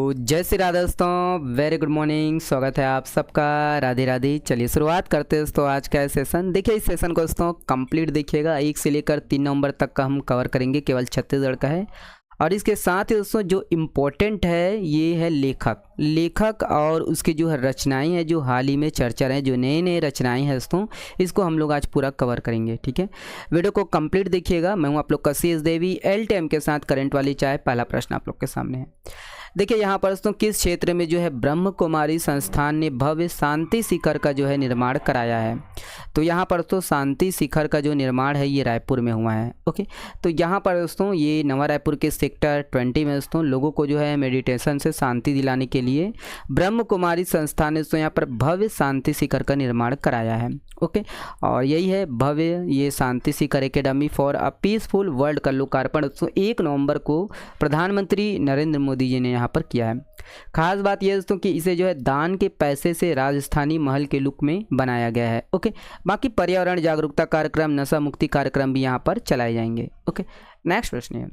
जय श्री राधे दोस्तों, very good morning. स्वागत है आप सबका, राधे राधे। चलिए शुरुआत करते हैं दोस्तों आज का सेशन। देखिए इस सेशन को दोस्तों कंप्लीट देखिएगा, 1 से लेकर 3 नवंबर तक का हम कवर करेंगे, केवल छत्तीसगढ़ का है। और इसके साथ ही दोस्तों जो इम्पोर्टेंट है ये है लेखक और उसकी जो रचनाएं हैं, जो हाल ही में चर्चा रहे, जो नए नए रचनाएं हैं दोस्तों, इसको हम लोग आज पूरा कवर करेंगे। ठीक है, वीडियो को कंप्लीट देखिएगा। मैं हूं आप लोग का CS देवी, LTM के साथ करंट वाली चाय। पहला प्रश्न आप लोग के सामने है। देखिए यहाँ पर दोस्तों किस क्षेत्र में जो है ब्रह्म कुमारी संस्थान ने भव्य शांति शिखर का जो है निर्माण कराया है। तो यहाँ पर दोस्तों शांति शिखर का जो निर्माण है ये रायपुर में हुआ है। ओके, तो यहाँ पर दोस्तों ये नवा रायपुर के सेक्टर 20 में दोस्तों लोगों को जो है मेडिटेशन से शांति दिलाने के लिए ब्रह्म कुमारी संस्थान ने दोस्तों यहाँ पर भव्य शांति शिखर का निर्माण कराया है। ओके, और यही है भव्य ये Shanti Shikhar academy for a peaceful world का लोकार्पण दोस्तों 1 नवंबर को प्रधानमंत्री नरेंद्र मोदी जी ने यहाँ पर किया है। खास बात यह दोस्तों कि इसे जो है दान के पैसे से राजस्थानी महल के लुक में बनाया गया है। ओके, बाकी पर्यावरण जागरूकता कार्यक्रम, नशा मुक्ति कार्यक्रम भी यहाँ पर चलाए जाएंगे। ओके, नेक्स्ट प्रश्न है।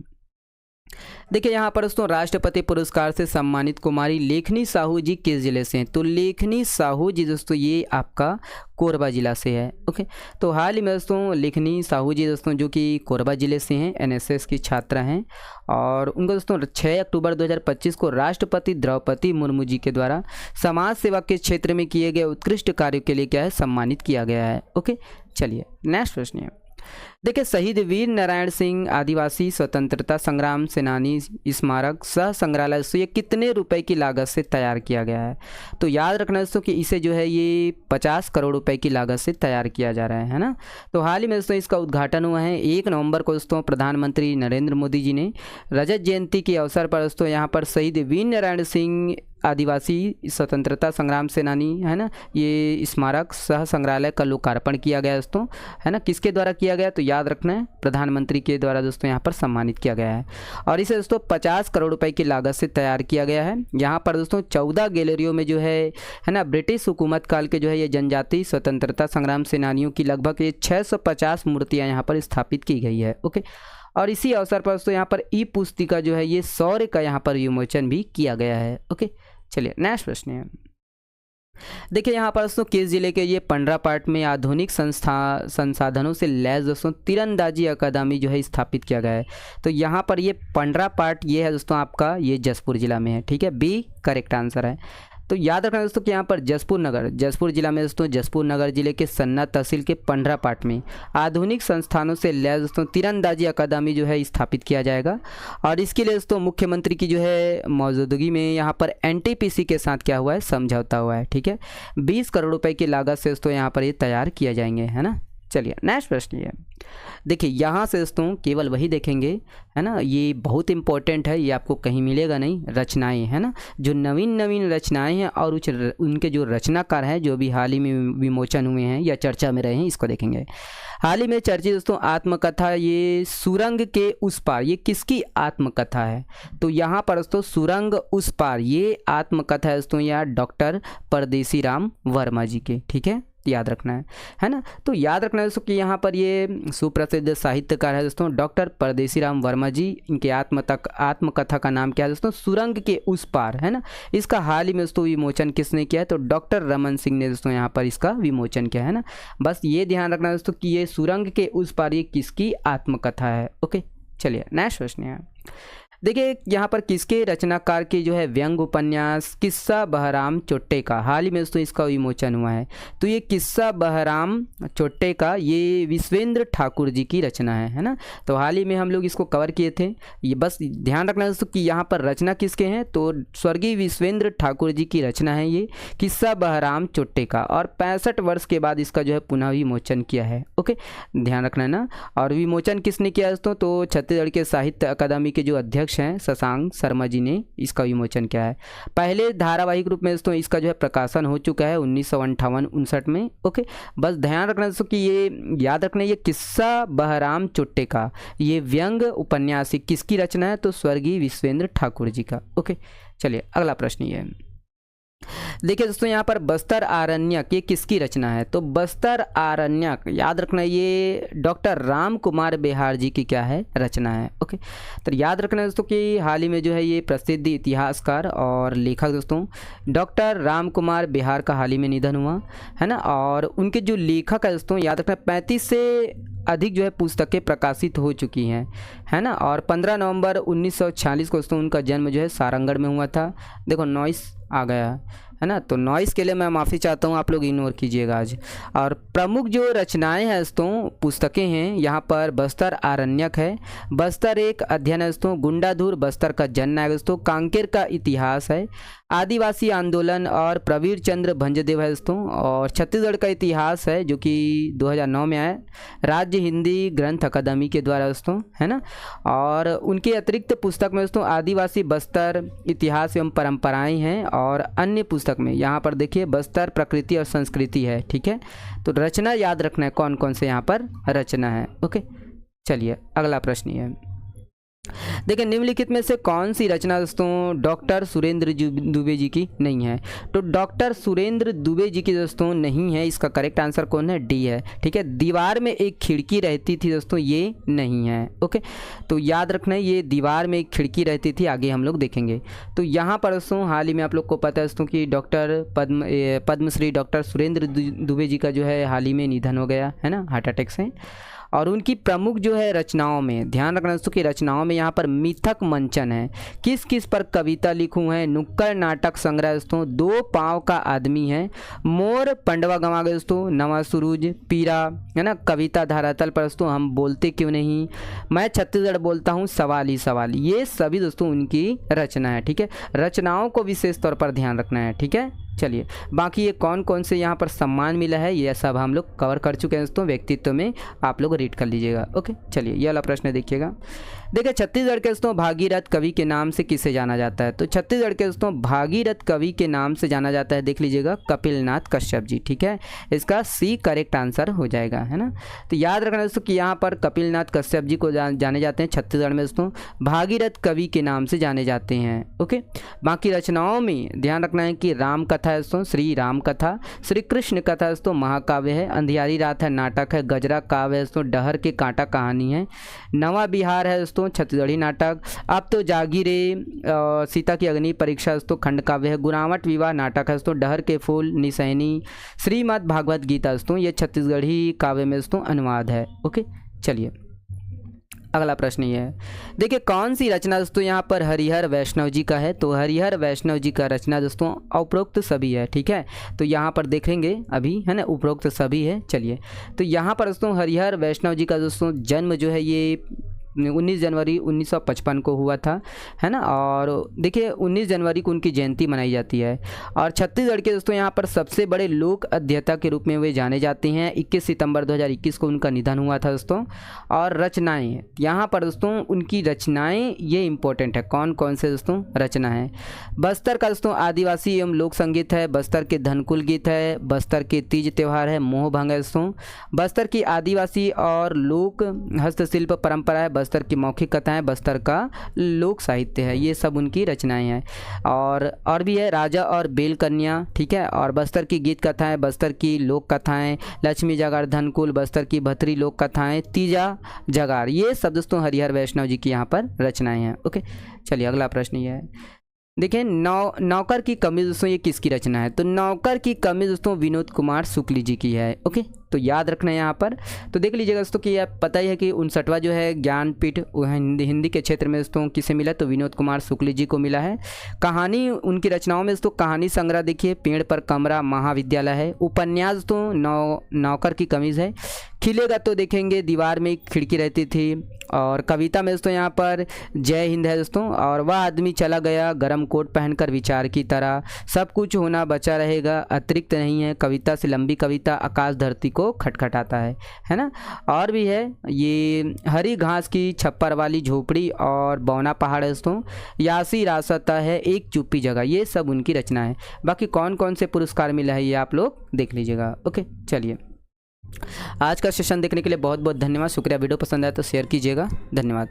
देखिए यहाँ पर दोस्तों राष्ट्रपति पुरस्कार से सम्मानित कुमारी लेखनी साहू जी किस जिले से हैं। तो लेखनी साहू जी दोस्तों ये आपका कोरबा जिला से है। ओके, तो हाल ही में दोस्तों लेखनी साहू जी दोस्तों जो कि कोरबा जिले से हैं, NSS की छात्रा हैं, और उनको दोस्तों 6 अक्टूबर 2025 को राष्ट्रपति द्रौपदी मुर्मू जी के द्वारा समाज सेवा के क्षेत्र में किए गए उत्कृष्ट कार्यों के लिए क्या है सम्मानित किया गया है। ओके, चलिए नेक्स्ट प्रश्न है। देखिए शहीद वीर नारायण सिंह आदिवासी स्वतंत्रता संग्राम सेनानी स्मारक सह संग्रहालय से ये कितने रुपए की लागत से तैयार किया गया है। तो याद रखना दोस्तों कि इसे जो है ये 50 करोड़ रुपए की लागत से तैयार किया जा रहा है ना। तो हाल ही में दोस्तों इसका उद्घाटन हुआ है 1 नवंबर को दोस्तों प्रधानमंत्री नरेंद्र मोदी जी ने रजत जयंती के अवसर पर दोस्तों यहाँ पर शहीद वीर नारायण सिंह आदिवासी स्वतंत्रता संग्राम सेनानी है ना ये स्मारक सह संग्रहालय का लोकार्पण किया गया दोस्तों, है ना। किसके द्वारा किया गया तो याद रखना है प्रधानमंत्री के द्वारा दोस्तों यहाँ पर सम्मानित किया गया है। और इसे दोस्तों 50 करोड़ रुपए की लागत से तैयार किया गया है। यहाँ पर दोस्तों 14 गैलरियों में जो है ना ब्रिटिश हुकूमत काल के जो है ये जनजाति स्वतंत्रता संग्राम सेनानियों की लगभग ये 650 मूर्तियाँ यहाँ पर स्थापित की गई है। ओके, और इसी अवसर पर दोस्तों यहाँ पर पुस्तिका जो है ये शौर्य का यहाँ पर विमोचन भी किया गया है। ओके, चलिए नेक्स्ट प्रश्न है। देखिए यहाँ पर दोस्तों किस जिले के ये पंडरा पार्ट में आधुनिक संसाधनों से लैस दोस्तों तीरंदाजी अकादमी जो है स्थापित किया गया है। तो यहाँ पर ये पंडरा पार्ट ये है दोस्तों आपका ये जसपुर जिला में है। ठीक है, बी करेक्ट आंसर है। तो याद रखना दोस्तों कि यहाँ पर जसपुर जिला में दोस्तों जसपुर नगर जिले के सन्ना तहसील के पंडरा पाट में आधुनिक संस्थानों से लैस दोस्तों तीरंदाजी अकादमी जो है स्थापित किया जाएगा। और इसके लिए दोस्तों मुख्यमंत्री की जो है मौजूदगी में यहाँ पर NTPC के साथ क्या हुआ है समझौता हुआ है। ठीक है, 20 करोड़ रुपए की लागत से दोस्तों यहाँ पर ये तैयार किया जाएंगे, है ना। चलिए नेक्स्ट प्रश्न ये देखिए, यहाँ से दोस्तों केवल वही देखेंगे, है ना, ये बहुत इंपॉर्टेंट है, ये आपको कहीं मिलेगा नहीं। रचनाएं है ना, जो नवीन रचनाएं हैं और उनके जो रचनाकार हैं जो भी हाल ही में विमोचन हुए हैं या चर्चा में रहे हैं, इसको देखेंगे। हाल ही में चर्चित दोस्तों आत्मकथा ये सुरंग के उस पार, ये किसकी आत्मकथा है। तो यहाँ पर दोस्तों सुरंग उस पार ये आत्मकथा है दोस्तों यहाँ डॉक्टर परदेसी राम वर्मा जी के। ठीक है, याद रखना है ना। तो याद रखना है दोस्तों कि यहाँ पर ये सुप्रसिद्ध साहित्यकार है दोस्तों डॉक्टर परदेसी राम वर्मा जी। इनके आत्मकथा का नाम क्या है दोस्तों सुरंग के उस पार, है ना। इसका हाल ही में दोस्तों विमोचन किसने किया है तो डॉक्टर रमन सिंह ने दोस्तों यहाँ पर इसका विमोचन किया है ना। बस ये ध्यान रखना दोस्तों कि ये सुरंग के उस पार ये किसकी आत्मकथा है। ओके, चलिए नेक्स्ट प्रश्न है। देखिए यहाँ पर किसके रचनाकार की जो है व्यंग उपन्यास किस्सा बहराम चोट्टे का हाल ही में दोस्तों इसका विमोचन हुआ है। तो ये किस्सा बहराम चोट्टे का ये विश्वेंद्र ठाकुर जी की रचना है ना। तो हाल ही में हम लोग इसको कवर किए थे। ये बस ध्यान रखना दोस्तों कि यहाँ पर रचना किसके हैं तो स्वर्गीय विश्वेंद्र ठाकुर जी की रचना है ये किस्सा बहराम चोट्टे का, और 65 वर्ष के बाद इसका जो है पुनः विमोचन किया है। ओके, ध्यान रखना है ना। और विमोचन किसने किया दोस्तों तो छत्तीसगढ़ के साहित्य अकादमी के जो अध्यक्ष हैं शशांक शर्मा जी ने इसका विमोचन किया है। पहले धारावाहिक रूप में दोस्तों इसका जो है प्रकाशन हो चुका है 1958-59 में। ओके, बस ध्यान रखना दोस्तों कि ये याद रखना ये किस्सा बहराम चोट्टे का ये व्यंग उपन्यास किसकी रचना है तो स्वर्गीय विश्वेंद्र ठाकुर जी का। ओके, चलिए अगला प्रश्न ये है। देखिए दोस्तों यहाँ पर बस्तर आरण्यक ये किसकी रचना है, तो बस्तर आरण्यक याद रखना ये डॉक्टर राम कुमार बेहार जी की क्या है, रचना है। ओके, तो याद रखना दोस्तों कि हाल ही में जो है ये प्रसिद्ध इतिहासकार और लेखक दोस्तों डॉक्टर राम कुमार बेहार का हाल ही में निधन हुआ है ना। और उनके जो लेखक है दोस्तों याद रखना 35 से अधिक जो है पुस्तकें प्रकाशित हो चुकी हैं, है ना। और 15 नवंबर 1946 को दोस्तों उनका जन्म जो है सारंगढ़ में हुआ था। देखो नॉइस आ गया है ना, तो नॉइस के लिए मैं माफ़ी चाहता हूँ, आप लोग इग्नोर कीजिएगा आज। और प्रमुख जो रचनाएं हैं दोस्तों पुस्तकें हैं यहाँ पर बस्तर आरण्यक है, बस्तर एक अध्ययन है दोस्तों, गुंडाधुर बस्तर का जन है दोस्तों, कांकेर का इतिहास है, आदिवासी आंदोलन और प्रवीर चंद्र भंजदेव है दोस्तों, और छत्तीसगढ़ का इतिहास है जो कि 2009 में आया राज्य हिंदी ग्रंथ अकादमी के द्वारा दोस्तों, है ना। और उनके अतिरिक्त पुस्तक में दोस्तों आदिवासी बस्तर इतिहास एवं परंपराएं हैं, और अन्य पुस्तक में यहाँ पर देखिए बस्तर प्रकृति और संस्कृति है। ठीक है, तो रचना याद रखना है कौन कौन से यहाँ पर रचना है। ओके, चलिए अगला प्रश्न ये है, देखिए निम्नलिखित में से कौन सी रचना दोस्तों डॉक्टर सुरेंद्र दुबे जी की नहीं है, तो डॉक्टर सुरेंद्र दुबे जी की दोस्तों नहीं है, इसका करेक्ट आंसर कौन है, डी है। ठीक है, दीवार में एक खिड़की रहती थी दोस्तों, ये नहीं है। ओके, तो याद रखना है ये दीवार में एक खिड़की रहती थी, आगे हम लोग देखेंगे। तो यहाँ पर दोस्तों हाल ही में आप लोग को पता है दोस्तों कि डॉक्टर पद्मश्री डॉक्टर सुरेंद्र दुबे जी का जो है हाल ही में निधन हो गया है ना, हार्ट अटैक से। और उनकी प्रमुख जो है रचनाओं में ध्यान रखना दोस्तों कि रचनाओं में यहाँ पर मिथक मंचन है, किस किस पर कविता लिखूं है, नुक्कड़ नाटक संग्रह दोस्तों, दो पाँव का आदमी है, मोर पंडवा गंवा गए दोस्तों, नवा सुरूज, पीरा है ना, कविता धरातल पर दोस्तों, हम बोलते क्यों नहीं, मैं छत्तीसगढ़ बोलता हूँ, सवाल ही सवाल, ये सभी दोस्तों उनकी रचना है। ठीक है, रचनाओं को विशेष तौर पर ध्यान रखना है। ठीक है, चलिए बाकी ये कौन कौन से यहाँ पर सम्मान मिला है ये सब हम लोग कवर कर चुके हैं दोस्तों, व्यक्तित्व में आप लोग रीड कर लीजिएगा। ओके, चलिए ये वाला प्रश्न देखिएगा। देखिए छत्तीसगढ़ के दोस्तों भागीरथ कवि के नाम से किसे जाना जाता है, तो छत्तीसगढ़ के दोस्तों भागीरथ कवि के नाम से जाना जाता है, देख लीजिएगा कपिलनाथ कश्यप जी। ठीक है, इसका सी करेक्ट आंसर हो जाएगा, है ना। तो याद रखना दोस्तों कि यहाँ पर कपिलनाथ कश्यप जी को जाने जाते हैं छत्तीसगढ़ में दोस्तों, भागीरथ कवि के नाम से जाने जाते हैं। ओके, बाकी रचनाओं में ध्यान रखना है कि राम कथा है दोस्तों, श्री राम कथा, श्री कृष्ण कथा दोस्तों महाकाव्य है, अंधियारी रात है नाटक है, गजरा काव्य है दोस्तों, डहर के कांटा कहानी है, नवा बिहार है दोस्तों छत्तीसगढ़ी नाटक, अब तो जागीरे सीता की अग्नि परीक्षा दोस्तों खंड काव्य है, गुरावट विवाह नाटक है दोस्तों, डहर के फूल निसैनी, श्रीमद् भागवत गीता दोस्तों ये छत्तीसगढ़ी काव्य में दोस्तों अनुवाद है। ओके, चलिए अगला प्रश्न ये है, देखिए कौन सी रचना दोस्तों यहाँ पर हरिहर वैष्णव जी का है, तो हरिहर वैष्णव जी का रचना दोस्तों उपरोक्त सभी है। ठीक है, तो यहाँ पर देखेंगे अभी, है ना, उपरोक्त सभी है। चलिए, तो यहाँ पर दोस्तों हरिहर वैष्णव जी का दोस्तों जन्म जो है ये 19 जनवरी 1955 को हुआ था, है ना। और देखिए 19 जनवरी को उनकी जयंती मनाई जाती है, और छत्तीसगढ़ के दोस्तों यहाँ पर सबसे बड़े लोक अध्येता के रूप में वे जाने जाते हैं। 21 सितंबर 2021 को उनका निधन हुआ था दोस्तों। और रचनाएं यहाँ पर दोस्तों उनकी रचनाएं ये इंपॉर्टेंट है, कौन कौन से दोस्तों रचना है, बस्तर का दोस्तों आदिवासी एवं लोक संगीत है, बस्तर के धनकुल गीत है, बस्तर के तीज त्यौहार है, मोह भंग है दोस्तों, बस्तर की आदिवासी और लोक हस्तशिल्प परंपरा है, बस्तर की मौखिक कथाएं, बस्तर का लोक साहित्य है, ये सब उनकी रचनाएं हैं। और भी है राजा और बेल कन्या। ठीक है, और बस्तर की गीत कथाएं, बस्तर की लोक कथाएं, लक्ष्मी जगार धनकुल, बस्तर की भतरी लोक कथाएं, तीजा जगार, ये सब दोस्तों हरिहर वैष्णव जी की यहाँ पर रचनाएं हैं। ओके, चलिए अगला प्रश्न ये है, देखिए नौकर की कमीज दोस्तों ये किसकी रचना है, तो नौकर की कमीज दोस्तों विनोद कुमार शुक्ल जी की है। ओके, तो याद रखना है यहाँ पर, तो देख लीजिएगा दोस्तों कि यह पता ही है कि 59वां जो है ज्ञानपीठ हिंदी के क्षेत्र में दोस्तों किसे मिला, तो विनोद कुमार शुक्ल जी को मिला है। कहानी उनकी रचनाओं में दोस्तों कहानी संग्रह देखिए पेड़ पर कमरा महाविद्यालय है, उपन्यास दोस्तों नौकर की कमीज है, खिलेगा तो देखेंगे दीवार में एक खिड़की रहती थी, और कविता में दोस्तों यहाँ पर जय हिंद है दोस्तों, और वह आदमी चला गया गर्म कोट पहनकर विचार की तरह, सब कुछ होना बचा रहेगा अतिरिक्त नहीं है, कविता से लंबी कविता, आकाश धरती को खटखटाता है ना। और भी है ये हरी घास की छप्पर वाली झोपड़ी और बौना पहाड़ है दोस्तों, यासी रास्ता है एक चुप्पी जगह, ये सब उनकी रचना है। बाकी कौन कौन से पुरस्कार मिला है ये आप लोग देख लीजिएगा। ओके, चलिए आज का सेशन देखने के लिए बहुत बहुत धन्यवाद, शुक्रिया। वीडियो पसंद आया तो शेयर कीजिएगा, धन्यवाद।